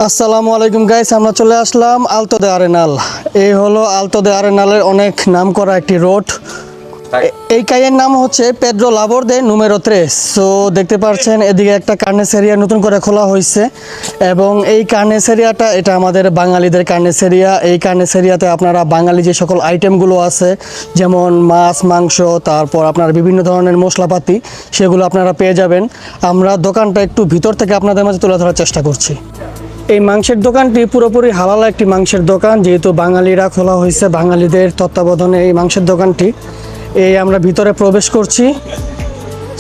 আসসালামু আলাইকুম গাইস, আমরা চলে আসলাম আলতো দে আরেনাল। এই হলো আলতো দে আরেনালের অনেক নাম করা একটি রোড। এই কাইয়ের নাম হচ্ছে পেড্রো লাবোর দে número 3। সো দেখতে পাচ্ছেন এদিকে একটা কার্নেসেরিয়া নতুন করে খোলা হয়েছে এবং এই কার্নেসেরিয়াটা এটা আমাদের বাঙালিদের কার্নেসেরিয়া। এই কার্নেসেরিয়াতে আপনারা বাঙালি যে সকল আইটেমগুলো আছে যেমন মাছ মাংস, তারপর আপনার বিভিন্ন ধরনের মশলাপাতি, সেগুলো আপনারা পেয়ে যাবেন। আমরা দোকানটা একটু ভিতর থেকে আপনাদের মাঝে তুলে ধরার চেষ্টা করছি। এই মাংসের দোকানটি পুরোপুরি হালাল একটি মাংসের দোকান, যেহেতু বাঙালিরা খোলা হয়েছে, বাঙালিদের তত্ত্বাবধানে এই মাংসের দোকানটি। এই আমরা ভিতরে প্রবেশ করছি।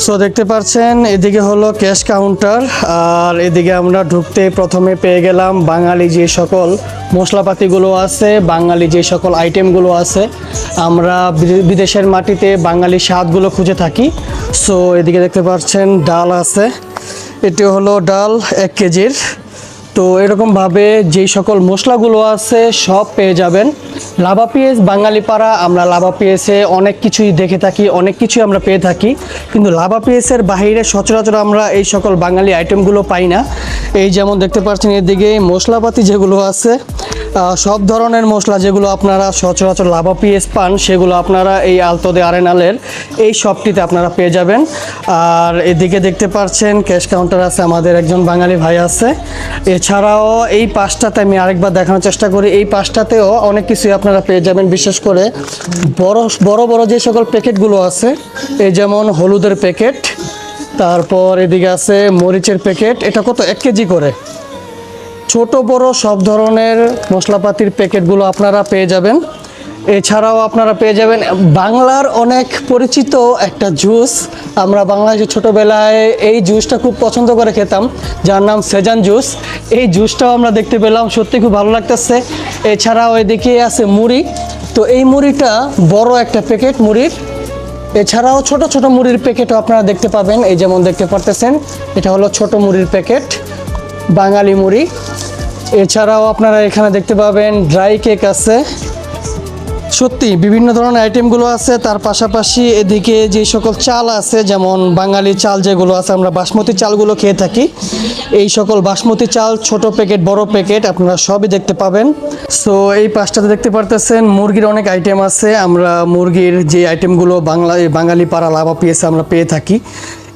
সো দেখতে পাচ্ছেন এদিকে হলো ক্যাশ কাউন্টার, আর এদিকে আমরা ঢুকতে প্রথমে পেয়ে গেলাম বাঙালি যে সকল মশলাপাতিগুলো আছে, বাঙালি যে সকল আইটেমগুলো আছে। আমরা বিদেশের মাটিতে বাঙালি স্বাদগুলো খুঁজে থাকি। সো এদিকে দেখতে পাচ্ছেন ডাল আছে, এটি হলো ডাল 1 কেজির। তো এরকমভাবে যেই সকল মশলাগুলো আছে সব পেয়ে যাবেন। লাভা পিএস বাঙালি পাড়া, আমরা লাভা পিএসে অনেক কিছুই দেখে থাকি, অনেক কিছুই আমরা পেয়ে থাকি, কিন্তু লাভা পিএসের বাহিরে সচরাচর আমরা এই সকল বাঙালি আইটেমগুলো পাই না। এই যেমন দেখতে পাচ্ছেন এদিকে মশলাপাতি যেগুলো আছে, সব ধরনের মশলা যেগুলো আপনারা সচরাচর লাভা পিএস পান, সেগুলো আপনারা এই আলতো দে আরেনালের এই শপটিতে আপনারা পেয়ে যাবেন। আর এদিকে দেখতে পাচ্ছেন ক্যাশ কাউন্টার আছে, আমাদের একজন বাঙালি ভাই আছে। এছাড়াও এই পাশটাতে আমি আরেকবার দেখানোর চেষ্টা করি, এই পাশটাতেও অনেক কিছুই আপনারা পেয়ে যাবেন, বিশেষ করে বড় বড় যে সকল প্যাকেটগুলো আছে, এই যেমন হলুদের প্যাকেট, তারপর এদিকে আছে মরিচের প্যাকেট। এটা কত 1 কেজি করে। ছোট বড় সব ধরনের মশলাপাতির প্যাকেটগুলো আপনারা পেয়ে যাবেন। এছাড়াও আপনারা পেয়ে যাবেন বাংলার অনেক পরিচিত একটা জুস। আমরা বাংলাদেশে ছোটোবেলায় এই জুসটা খুব পছন্দ করে খেতাম, যার নাম সেজান জুস। এই জুসটাও আমরা দেখতে পেলাম, সত্যি খুব ভালো লাগতেছে। এছাড়াও এদিকে আছে মুড়ি। তো এই মুড়িটা বড় একটা প্যাকেট মুড়ির। এছাড়াও ছোট ছোট মুড়ির প্যাকেটও আপনারা দেখতে পাবেন, এই যেমন দেখতে পারতেছেন এটা হলো ছোট মুড়ির প্যাকেট, বাঙালি মুড়ি। এছাড়াও আপনারা এখানে দেখতে পাবেন ড্রাই কেক আছে। সত্যি বিভিন্ন ধরনের আইটেমগুলো আছে। তার পাশাপাশি এদিকে যে সকল চাল আছে, যেমন বাঙালি চাল যেগুলো আছে, আমরা বাসমতি চালগুলো খেয়ে থাকি, এই সকল বাসমতি চাল ছোট প্যাকেট বড় প্যাকেট আপনারা সবই দেখতে পাবেন। সো এই পাশটাতে দেখতে পারতেছেন মুরগির অনেক আইটেম আছে। আমরা মুরগির যে আইটেমগুলো বাঙালি পাড়া লাভা পিএসে আমরা পেয়ে থাকি,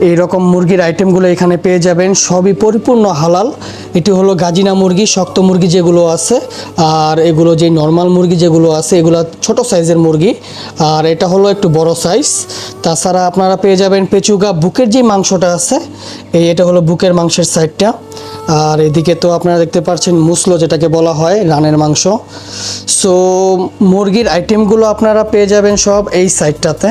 এই রকম মুরগির আইটেমগুলো এখানে পেয়ে যাবেন, সবই পরিপূর্ণ হালাল। এটি হলো গাজিনা মুরগি, শক্ত মুরগি যেগুলো আছে, আর এগুলো যে নর্মাল মুরগি যেগুলো আছে এগুলো ছোট সাইজের মুরগি, আর এটা হলো একটু বড় সাইজ। তাছাড়া আপনারা পেয়ে যাবেন পেচুগা বুকের যে মাংসটা আছে, এটা হলো বুকের মাংসের সাইডটা। আর এদিকে তো আপনারা দেখতে পাচ্ছেন মুসলো, যেটাকে বলা হয় রানের মাংস। সো মুরগির আইটেমগুলো আপনারা পেয়ে যাবেন সব এই সাইডটাতে।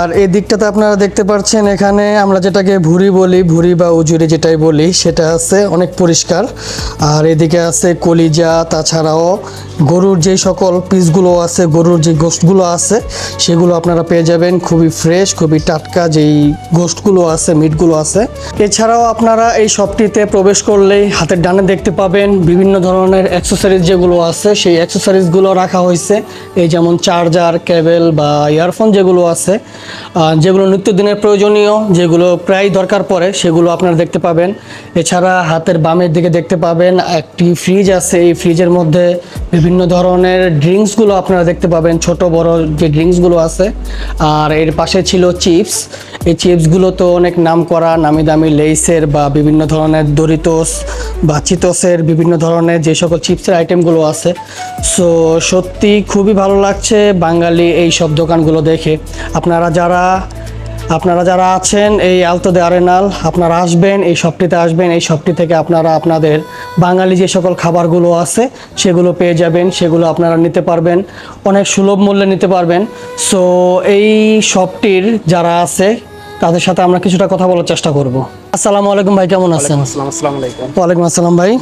আর এই দিকটাতে আপনারা দেখতে পাচ্ছেন এখানে আমরা যেটাকে ভুঁড়ি বলি, ভুঁড়ি বা উজুরি যেটাই বলি, সেটা আছে অনেক পরিষ্কার। আর এদিকে আছে কলিজা, তাছাড়াও গরুর যে সকল পিসগুলো আছে, গরুর যে গোশতগুলো আছে, সেগুলো আপনারা পেয়ে যাবেন খুবই ফ্রেশ, খুবই টাটকা যেই গোশতগুলো আছে, মিটগুলো আছে। এছাড়াও আপনারা এই শপটিতে প্রবেশ করলেই হাতের ডানে দেখতে পাবেন বিভিন্ন ধরনের অ্যাক্সেসরিজ যেগুলো আছে, সেই অ্যাক্সেসরিজগুলো রাখা হয়েছে। এই যেমন চার্জার, কেবল বা ইয়ারফোন যেগুলো আছে, যেগুলো নিত্যদিনের প্রয়োজনীয়, যেগুলো প্রায় দরকার পড়ে, সেগুলো আপনারা দেখতে পাবেন। এছাড়া হাতের বামের দিকে দেখতে পাবেন একটি ফ্রিজ আছে, এই ফ্রিজের মধ্যে বিভিন্ন ধরনের ড্রিঙ্কসগুলো আপনারা দেখতে পাবেন, ছোট বড় যে ড্রিঙ্কসগুলো আছে। আর এর পাশে ছিল চিপস। এই চিপসগুলো তো অনেক নাম করা, নামি দামি লেইসের বা বিভিন্ন ধরনের ডরিটোস বা চিতোসের বিভিন্ন ধরনের যে সকল চিপসের আইটেমগুলো আছে। সো সত্যি খুবই ভালো লাগছে বাঙালি এই সব দোকানগুলো দেখে। আপনারা যারা আছেন এই আলতো দে আরেনাল, আপনারা আসবেন, এই শপটিতে আসবেন। এই শপটি থেকে আপনারা আপনাদের বাঙালি যে সকল খাবারগুলো আছে সেগুলো পেয়ে যাবেন, সেগুলো আপনারা নিতে পারবেন, অনেক সুলভ মূল্যে নিতে পারবেন। সো এই শপটির যারা আছে তাদের সাথে আমরা কিছুটা কথা বলার চেষ্টা করব। আসসালামু আলাইকুম ভাই, কেমন আছেন? আসসালামু আলাইকুম। ওয়ালাইকুম আসসালাম ভাই।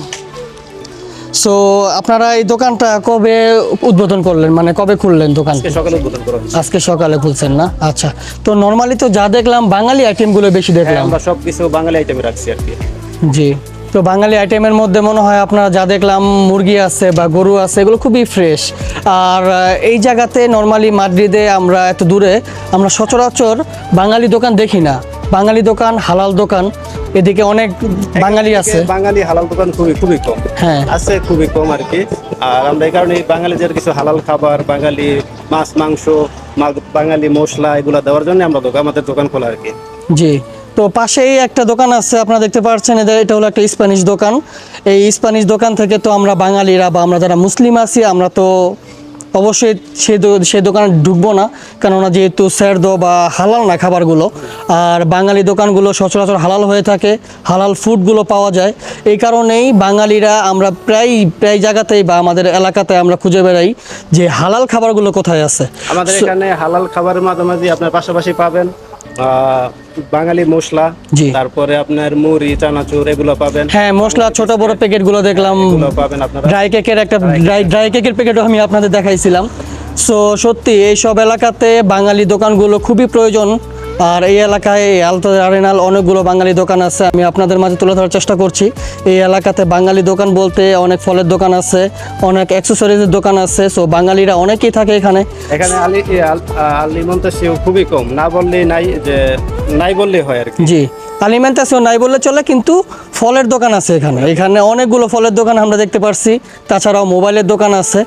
সো আপনারা এই দোকানটা কবে উদ্বোধন করলেন, মানে কবে খুললেন দোকান? সকালে উদ্বোধন করা হয়েছে। আজকে সকালে খুলছেন না? আচ্ছা। তো নরমালি তো যা দেখলাম বাঙালি আইটেমগুলো বেশি দেখলাম। আমরা সবকিছু বাঙালি আইটেমে রাখছি আর কি। জি। তো বাঙালি আইটেমের মধ্যে মনে হয় আপনারা যা দেখলাম মুরগি আছে বা গরু আছে, এগুলো খুবই ফ্রেশ। আর এই জায়গাতে নরমালি মাদ্রিদে আমরা এত দূরে আমরা সচরাচর বাঙালি দোকান দেখি না। বাঙালি দোকান, হালাল দোকান এদিকে অনেক বাঙালি আছে। বাঙালি হালাল দোকান খুবই কম। হ্যাঁ। আছে খুবই কম আর কি। আর আমরা এই কারণে বাঙালিদের কিছু হালাল খাবার, বাঙালি মাছ মাংস, বাঙালি মশলা এগুলো দেওয়ার জন্য আমরা আমাদের দোকান খোলা আর কি। জি, তো পাশেই একটা দোকান আছে আপনারা দেখতে পাচ্ছেন, এটা হলো একটা স্প্যানিশ দোকান। এই স্প্যানিশ দোকান থেকে তো আমরা বাঙালিরা বা আমরা যারা মুসলিম আছি আমরা তো অবশ্যই সেই দোকানে ঢুকবো না, কেননা যেহেতু স্যারদো বা হালাল না খাবারগুলো। আর বাঙালি দোকানগুলো সচরাচর হালাল হয়ে থাকে, হালাল ফুডগুলো পাওয়া যায়। এই কারণেই বাঙালিরা আমরা প্রায় জায়গাতেই বা আমাদের এলাকাতে আমরা খুঁজে বেড়াই যে হালাল খাবারগুলো কোথায় আছে। আমাদের এখানে হালাল খাবারের মাঝামাঝি আপনার পাশাপাশি পাবেন বাঙালি মশলা, জি। তারপরে আপনার মুড়ি চানাচুর এগুলো পাবেন। হ্যাঁ, মশলা ছোট বড় প্যাকেটগুলো দেখলাম, এগুলো পাবেন আপনারা। ড্রাই কেকের একটা ড্রাই কেকের প্যাকেটও আমি আপনাদের দেখাইছিলাম। সো সত্যি এইসব এলাকাতে বাঙালি দোকানগুলো খুবই প্রয়োজন। আর এই এলাকায় আলতো আরেনাল অনেকগুলো বাঙালি দোকান আছে, আমি আপনাদের মাঝে তুলে ধরার চেষ্টা করছি। এই এলাকাতে বাঙালি দোকান বলতে অনেক ফলের দোকান আছে, অনেক অ্যাক্সেসরিজের দোকান আছে। সো বাঙালিরা অনেকেই থাকে এখানে। এখানে আলিমন্তাসিও খুবই কম, না বললেই নাই, যে নাই বললেই হয় আর কি। জি, আলিমেন্টাসিও নাই বললে চলে, কিন্তু ফলের দোকান আছে এখানে অনেকগুলো ফলের দোকান আমরা দেখতে পারছি। তাছাড়াও মোবাইলের দোকান আছে।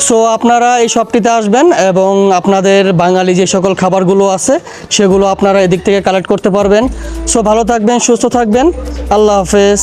সো আপনারা এই শপটিতে আসবেন এবং আপনাদের বাঙালি যে সকল খাবারগুলো আছে সেগুলো আপনারা এদিক থেকে কালেক্ট করতে পারবেন। সো ভালো থাকবেন, সুস্থ থাকবেন, আল্লাহ হাফেজ।